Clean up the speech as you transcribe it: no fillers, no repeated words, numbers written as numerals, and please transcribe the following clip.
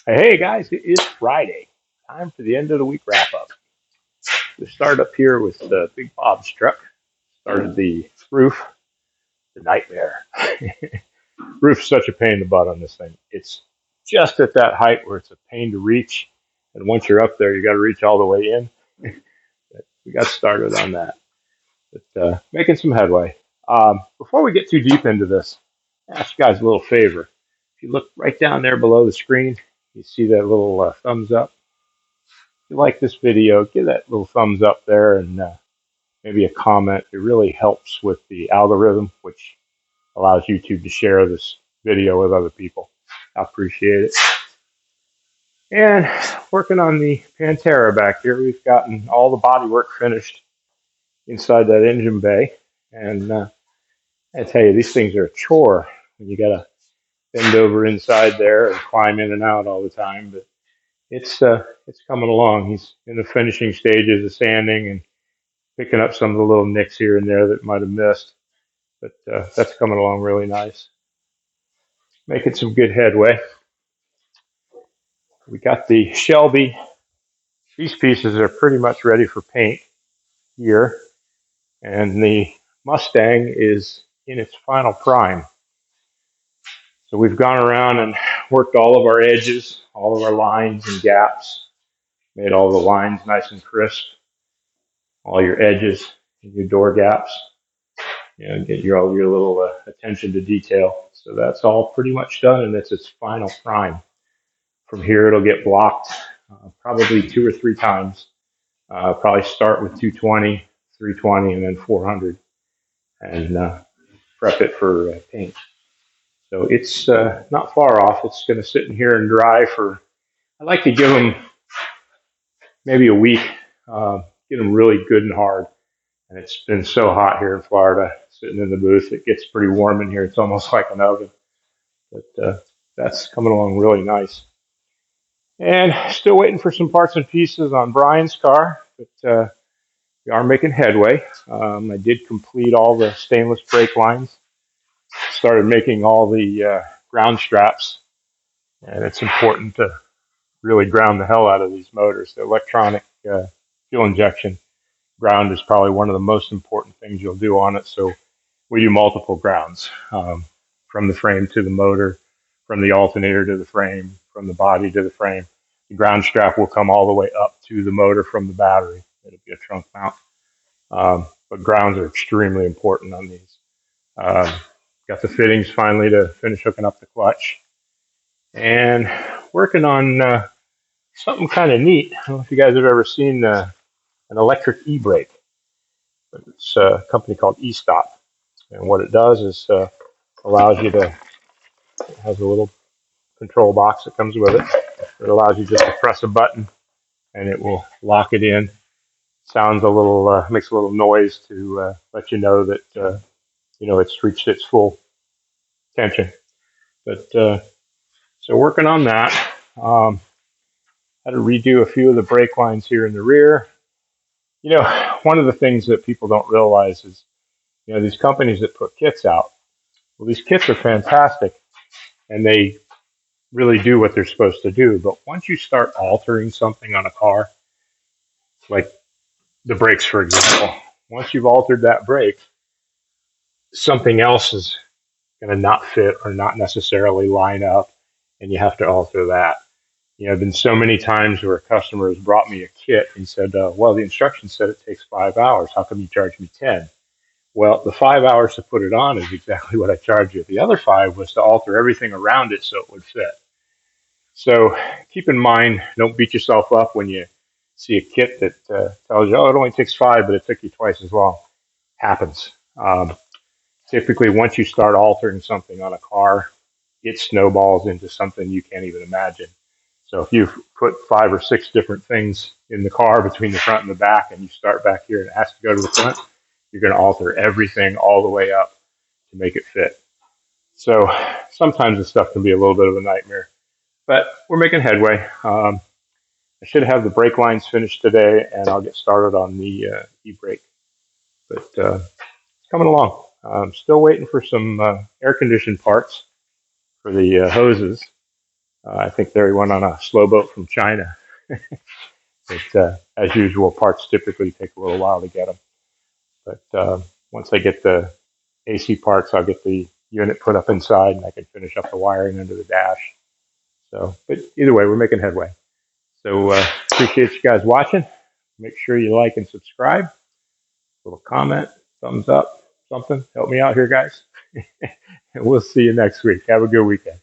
Hey guys, it is Friday. Time for the end of the week wrap up. We start up here with the Big Bob's truck. Started the roof, the nightmare. Roof's such a pain in the butt on this thing. It's just at that height where it's a pain to reach. And once you're up there, you got to reach all the way in. We got started on that, but making some headway. Before we get too deep into this, I ask you guys a little favor. If you look right down there below the screen, you see that little thumbs up. If you like this video, give that little thumbs up there and maybe a comment. It really helps with the algorithm, which allows YouTube to share this video with other people. I appreciate it. And working on the Pantera back here, we've gotten all the body work finished inside that engine bay. And I tell you, these things are a chore when you got to bend over inside there and climb in and out all the time. But it's coming along. He's in the finishing stages of sanding and picking up some of the little nicks here and there that might have missed. But that's coming along really nice. Making some good headway. We got the Shelby. These pieces are pretty much ready for paint here. And the Mustang is in its final prime. So we've gone around and worked all of our edges, all of our lines and gaps, made all the lines nice and crisp, all your edges and your door gaps, get all your little attention to detail. So that's all pretty much done, and it's its final prime. From here, it'll get blocked probably 2 or 3 times. Probably start with 220, 320, and then 400, and prep it for paint. So it's not far off. It's going to sit in here and dry for, I like to give them maybe a week, get them really good and hard. And it's been so hot here in Florida, sitting in the booth. It gets pretty warm in here. It's almost like an oven. But that's coming along really nice. And still waiting for some parts and pieces on Brian's car, but we are making headway. I did complete all the stainless brake lines, started making all the ground straps, and it's important to really ground the hell out of these motors. The electronic fuel injection ground is probably one of the most important things you'll do on it. So we do multiple grounds, from the frame to the motor, from the alternator to the frame, from the body to the frame. The ground strap will come all the way up to the motor from the battery. It'll be a trunk mount. But grounds are extremely important on these. Got the fittings finally to finish hooking up the clutch. And working on something kind of neat. I don't know if you guys have ever seen an electric e-brake. It's a company called e-stop. And what it does is allows you to, it has a little control box that comes with it. It allows you just to press a button and it will lock it in. Sounds a little, makes a little noise to let you know that, it's reached its full tension. But so working on that. Had to redo a few of the brake lines here in the rear. One of the things that people don't realize is, these companies that put kits out, well, these kits are fantastic and they really do what they're supposed to do. But once you start altering something on a car, like the brakes, for example, once you've altered that brake, something else is going to not fit or not necessarily line up, and you have to alter that. I've been so many times where a customer has brought me a kit and said, well, the instructions said it takes 5 hours. How come you charge me 10? Well, the 5 hours to put it on is exactly what I charge you. The other 5 was to alter everything around it so it would fit. So keep in mind, don't beat yourself up when you see a kit that tells you, oh, it only takes 5, but it took you twice as long. Happens. Typically, once you start altering something on a car, it snowballs into something you can't even imagine. So if you put 5 or 6 different things in the car between the front and the back, and you start back here and it has to go to the front, you're going to alter everything all the way up to make it fit. So sometimes this stuff can be a little bit of a nightmare, but we're making headway. I should have the brake lines finished today, and I'll get started on the e-brake. But it's coming along. I'm still waiting for some air conditioned parts for the hoses. I think they went on a slow boat from China. But as usual, parts typically take a little while to get them. But once I get the AC parts, I'll get the unit put up inside, and I can finish up the wiring under the dash. So, but either way, we're making headway. So appreciate you guys watching. Make sure you like and subscribe. Little comment, thumbs up, something. Help me out here, guys. And we'll see you next week. Have a good weekend.